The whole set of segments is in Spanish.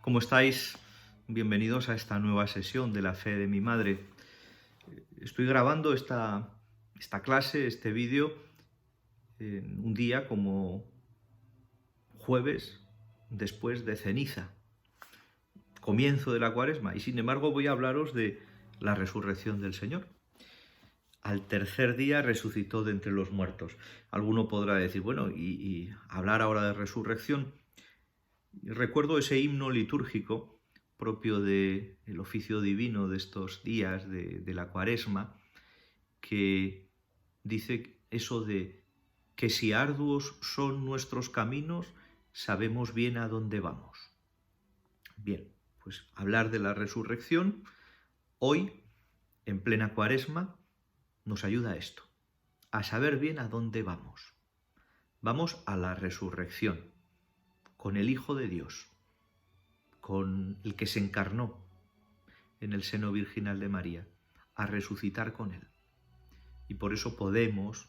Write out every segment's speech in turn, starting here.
¿Cómo estáis? Bienvenidos a esta nueva sesión de la fe de mi madre. Estoy grabando esta clase, este vídeo, en un día como jueves después de ceniza, comienzo de la Cuaresma, y sin embargo voy a hablaros de la resurrección del Señor. Al tercer día resucitó de entre los muertos. Alguno podrá decir, bueno, y hablar ahora de resurrección. Recuerdo ese himno litúrgico propio del oficio divino de estos días de la Cuaresma, que dice eso de que si arduos son nuestros caminos, sabemos bien a dónde vamos. Bien, pues hablar de la resurrección hoy, en plena Cuaresma, nos ayuda a esto, a saber bien a dónde vamos. Vamos a la resurrección, con el Hijo de Dios, con el que se encarnó en el seno virginal de María, a resucitar con él. Y por eso podemos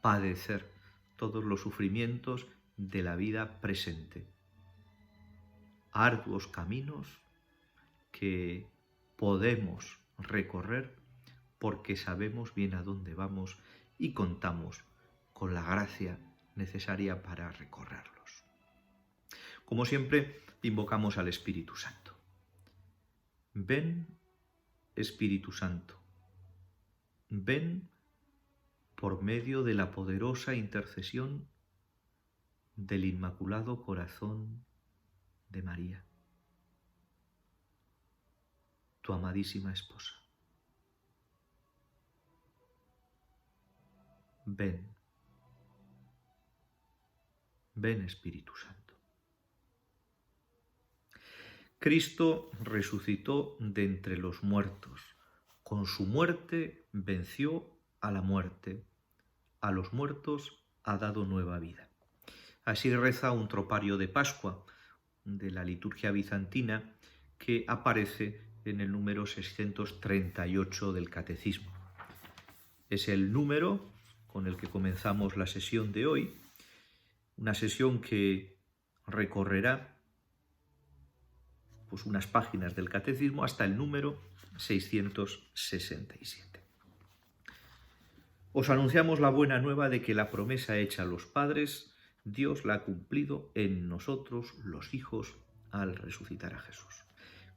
padecer todos los sufrimientos de la vida presente. Arduos caminos que podemos recorrer porque sabemos bien a dónde vamos y contamos con la gracia necesaria para recorrerlos. Como siempre, invocamos al Espíritu Santo. Ven, Espíritu Santo, ven por medio de la poderosa intercesión del Inmaculado Corazón de María, tu amadísima esposa. Ven, ven Espíritu Santo. Cristo resucitó de entre los muertos. Con su muerte venció a la muerte. A los muertos ha dado nueva vida. Así reza un tropario de Pascua de la liturgia bizantina que aparece en el número 638 del Catecismo. Es el número con el que comenzamos la sesión de hoy, una sesión que recorrerá pues unas páginas del Catecismo hasta el número 667. Os anunciamos la buena nueva de que la promesa hecha a los padres, Dios la ha cumplido en nosotros, los hijos, al resucitar a Jesús.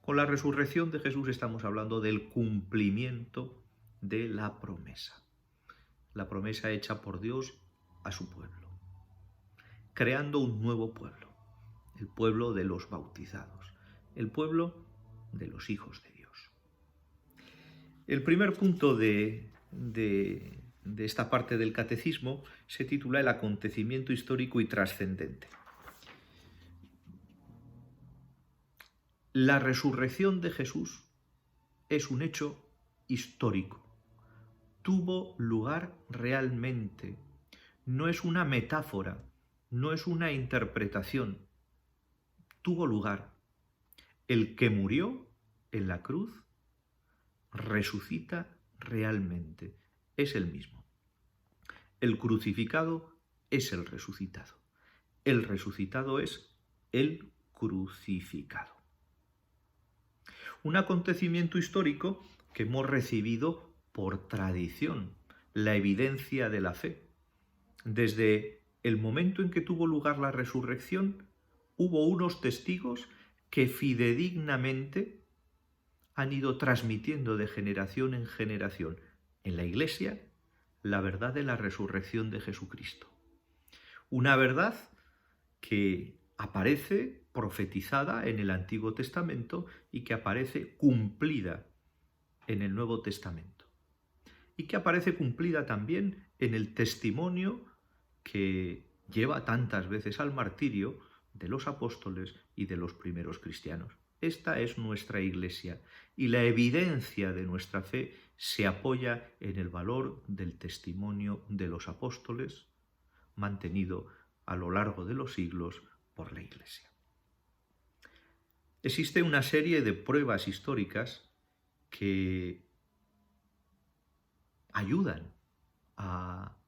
Con la resurrección de Jesús estamos hablando del cumplimiento de la promesa hecha por Dios a su pueblo, creando un nuevo pueblo, el pueblo de los bautizados, el pueblo de los hijos de Dios. El primer punto de esta parte del Catecismo se titula El acontecimiento histórico y trascendente. La resurrección de Jesús es un hecho histórico. Tuvo lugar realmente. No es una metáfora, no es una interpretación. Tuvo lugar. El que murió en la cruz resucita realmente. Es el mismo. El crucificado es el resucitado. El resucitado es el crucificado. Un acontecimiento histórico que hemos recibido por tradición, la evidencia de la fe. Desde el momento en que tuvo lugar la resurrección, hubo unos testigos que fidedignamente han ido transmitiendo de generación en generación en la Iglesia la verdad de la resurrección de Jesucristo. Una verdad que aparece profetizada en el Antiguo Testamento y que aparece cumplida en el Nuevo Testamento. Y que aparece cumplida también en el testimonio que lleva tantas veces al martirio de los apóstoles y de los primeros cristianos. Esta es nuestra Iglesia y la evidencia de nuestra fe se apoya en el valor del testimonio de los apóstoles mantenido a lo largo de los siglos por la Iglesia. Existe una serie de pruebas históricas que ayudan a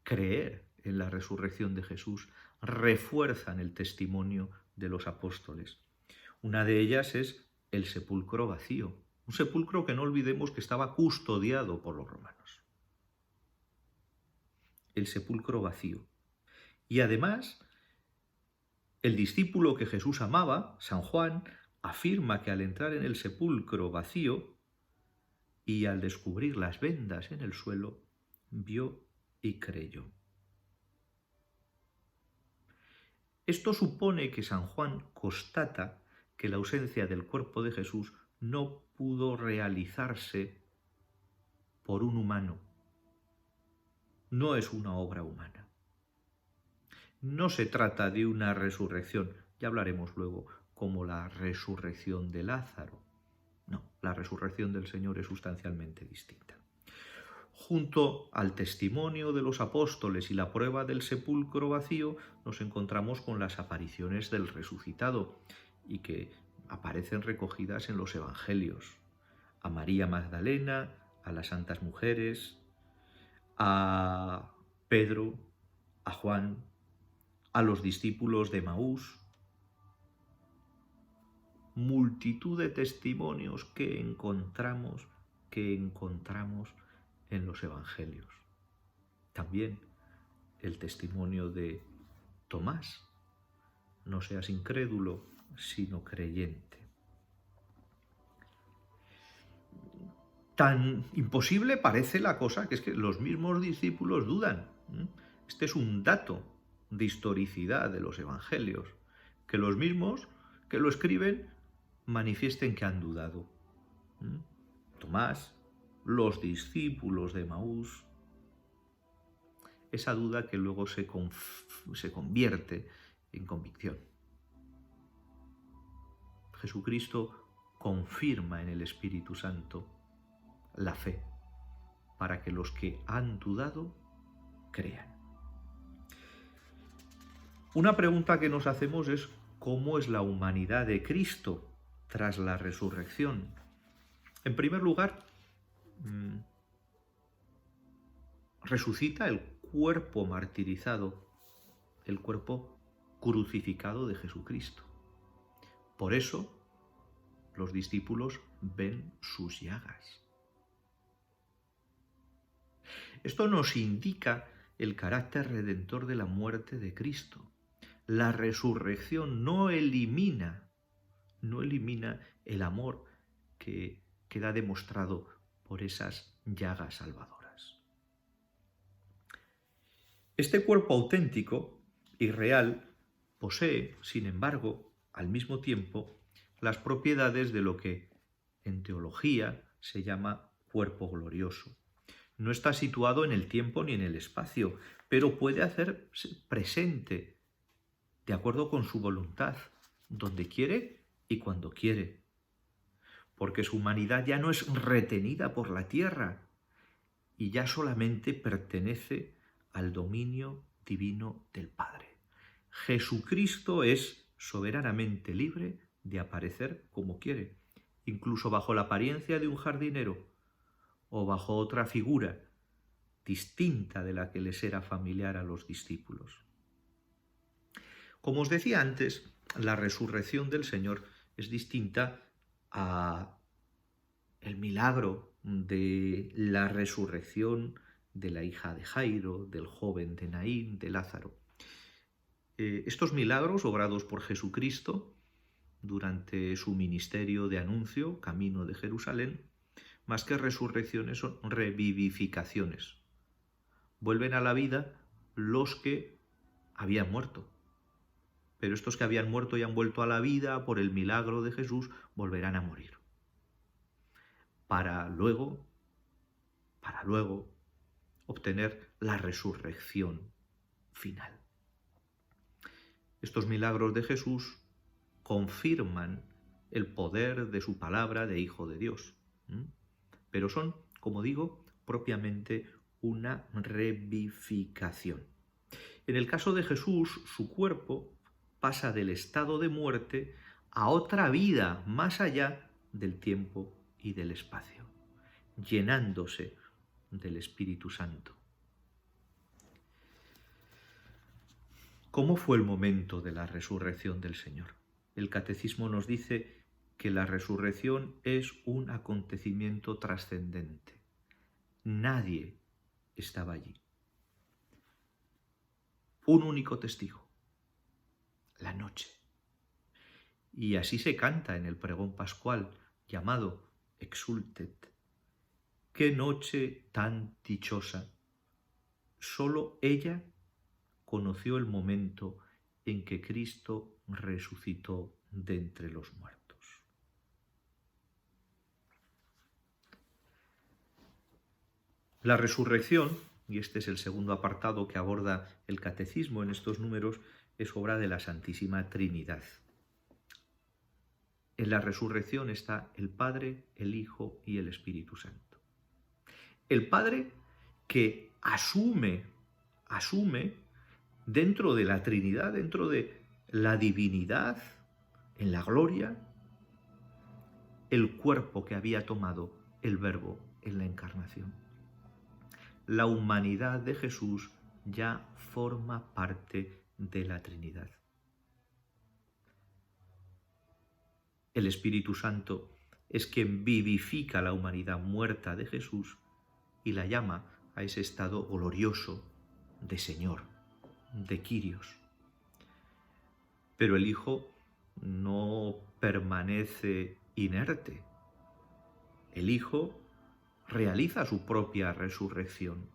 creer en la resurrección de Jesús, refuerzan el testimonio de los apóstoles. Una de ellas es el sepulcro vacío, un sepulcro que no olvidemos que estaba custodiado por los romanos. El sepulcro vacío. Y además, el discípulo que Jesús amaba, San Juan, afirma que al entrar en el sepulcro vacío y al descubrir las vendas en el suelo, vio y creyó. Esto supone que San Juan constata que la ausencia del cuerpo de Jesús no pudo realizarse por un humano. No es una obra humana. No se trata de una resurrección, ya hablaremos luego, como la resurrección de Lázaro. No, la resurrección del Señor es sustancialmente distinta. Junto al testimonio de los apóstoles y la prueba del sepulcro vacío, nos encontramos con las apariciones del resucitado y que aparecen recogidas en los evangelios. A María Magdalena, a las santas mujeres, a Pedro, a Juan, a los discípulos de Emaús. Multitud de testimonios que encontramos en los evangelios. También el testimonio de Tomás: no seas incrédulo, sino creyente. Tan imposible parece la cosa que es que los mismos discípulos dudan. Este es un dato de historicidad de los evangelios, que los mismos que lo escriben manifiesten que han dudado. Tomás, los discípulos de Emaús, esa duda que luego se convierte en convicción. Jesucristo confirma en el Espíritu Santo la fe para que los que han dudado crean. Una pregunta que nos hacemos es: ¿cómo es la humanidad de Cristo tras la resurrección? En primer lugar, resucita el cuerpo martirizado, el cuerpo crucificado de Jesucristo. Por eso los discípulos ven sus llagas. Esto nos indica el carácter redentor de la muerte de Cristo. La resurrección no elimina el amor que queda demostrado por esas llagas salvadoras. Este cuerpo auténtico y real posee, sin embargo, al mismo tiempo, las propiedades de lo que en teología se llama cuerpo glorioso. No está situado en el tiempo ni en el espacio, pero puede hacerse presente de acuerdo con su voluntad, donde quiere y cuando quiere, porque su humanidad ya no es retenida por la tierra y ya solamente pertenece al dominio divino del Padre. Jesucristo es soberanamente libre de aparecer como quiere, incluso bajo la apariencia de un jardinero o bajo otra figura distinta de la que les era familiar a los discípulos. Como os decía antes, la resurrección del Señor es distinta a el milagro de la resurrección de la hija de Jairo, del joven de Naín, de Lázaro. Estos milagros obrados por Jesucristo durante su ministerio de anuncio, camino de Jerusalén, más que resurrecciones son revivificaciones. Vuelven a la vida los que habían muerto. Pero estos que habían muerto y han vuelto a la vida por el milagro de Jesús volverán a morir. Para luego obtener la resurrección final. Estos milagros de Jesús confirman el poder de su palabra de Hijo de Dios. Pero son, como digo, propiamente una revivificación. En el caso de Jesús, su cuerpo pasa del estado de muerte a otra vida más allá del tiempo y del espacio, llenándose del Espíritu Santo. ¿Cómo fue el momento de la resurrección del Señor? el catecismo nos dice que la resurrección es un acontecimiento trascendente. Nadie estaba allí. Un único testigo, la noche. Y así se canta en el pregón pascual llamado Exultet. ¡Qué noche tan dichosa! Solo ella conoció el momento en que Cristo resucitó de entre los muertos. La resurrección, y este es el segundo apartado que aborda el catecismo en estos números, es obra de la Santísima Trinidad. En la resurrección está el Padre, el Hijo y el Espíritu Santo. El Padre que asume dentro de la Trinidad, dentro de la divinidad, en la gloria, el cuerpo que había tomado el Verbo en la encarnación. La humanidad de Jesús ya forma parte de la Trinidad. El Espíritu Santo es quien vivifica la humanidad muerta de Jesús y la llama a ese estado glorioso de Señor, de Kyrios. Pero el Hijo no permanece inerte. El Hijo realiza su propia resurrección.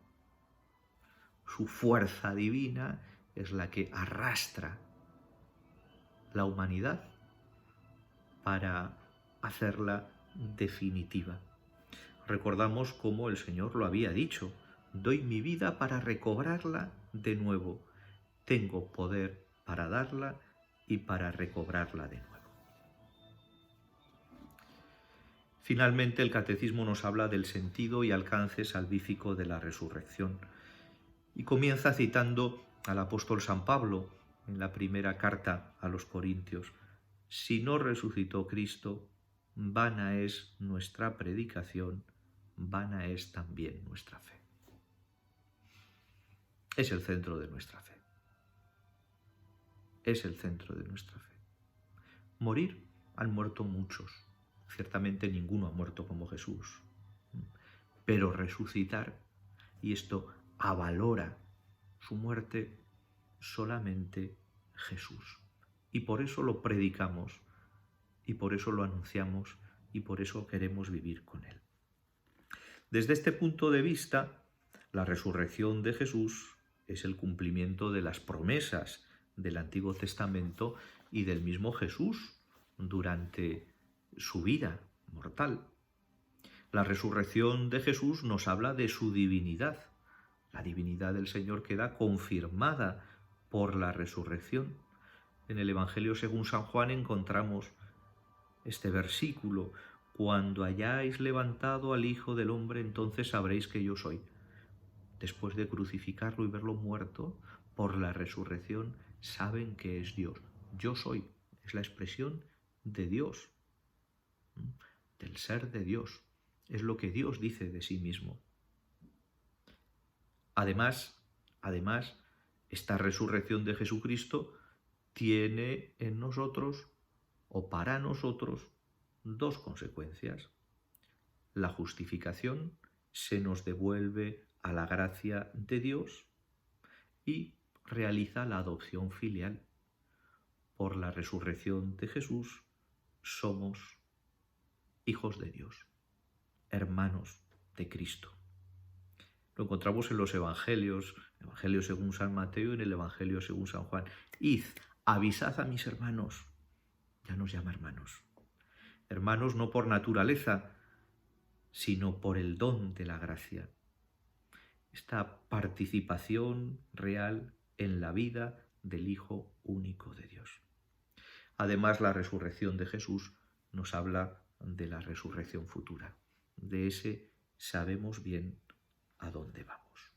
Su fuerza divina es la que arrastra la humanidad para hacerla definitiva. Recordamos cómo el Señor lo había dicho: doy mi vida para recobrarla de nuevo. Tengo poder para darla y para recobrarla de nuevo. Finalmente, el Catecismo nos habla del sentido y alcance salvífico de la resurrección y comienza citando al apóstol San Pablo en la primera carta a los Corintios: si no resucitó Cristo, vana es nuestra predicación, vana es también nuestra fe. Es el centro de nuestra fe. Es el centro de nuestra fe. Morir han muerto muchos. Ciertamente ninguno ha muerto como Jesús. Pero resucitar, y esto avalora su muerte, solamente Jesús. Y por eso lo predicamos, y por eso lo anunciamos, y por eso queremos vivir con él. Desde este punto de vista, la resurrección de Jesús es el cumplimiento de las promesas del Antiguo Testamento y del mismo Jesús durante su vida mortal. La resurrección de Jesús nos habla de su divinidad. La divinidad del Señor queda confirmada por la resurrección. En el Evangelio según San Juan encontramos este versículo: cuando hayáis levantado al Hijo del Hombre, entonces sabréis que yo soy. Después de crucificarlo y verlo muerto, por la resurrección saben que es Dios. Yo soy, es la expresión de Dios, del ser de Dios. Es lo que Dios dice de sí mismo. Además, esta resurrección de Jesucristo tiene en nosotros, o para nosotros, dos consecuencias. La justificación, se nos devuelve a la gracia de Dios, y realiza la adopción filial. Por la resurrección de Jesús somos hijos de Dios, hermanos de Cristo. Lo encontramos en los Evangelios, el Evangelio según San Mateo y en el Evangelio según San Juan. Id, avisad a mis hermanos. Ya nos llama hermanos. Hermanos no por naturaleza, sino por el don de la gracia. Esta participación real en la vida del Hijo único de Dios. Además, la resurrección de Jesús nos habla de la resurrección futura. De ese sabemos bien a dónde vamos.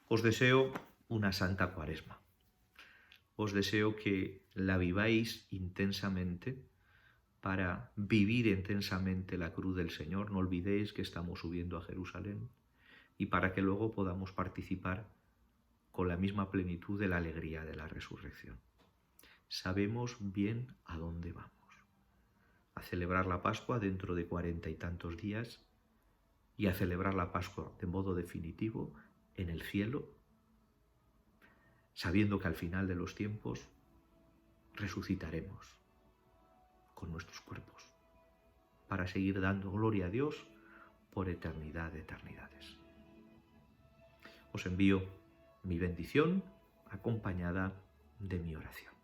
Os deseo una santa Cuaresma. Os deseo que la viváis intensamente para vivir intensamente la cruz del Señor. No olvidéis que estamos subiendo a Jerusalén, y para que luego podamos participar con la misma plenitud de la alegría de la resurrección. sabemos bien a dónde vamos. A celebrar la Pascua dentro de 40 y tantos días y a celebrar la Pascua de modo definitivo en el cielo, sabiendo que al final de los tiempos resucitaremos con nuestros cuerpos para seguir dando gloria a Dios por eternidad de eternidades. Os envío mi bendición acompañada de mi oración.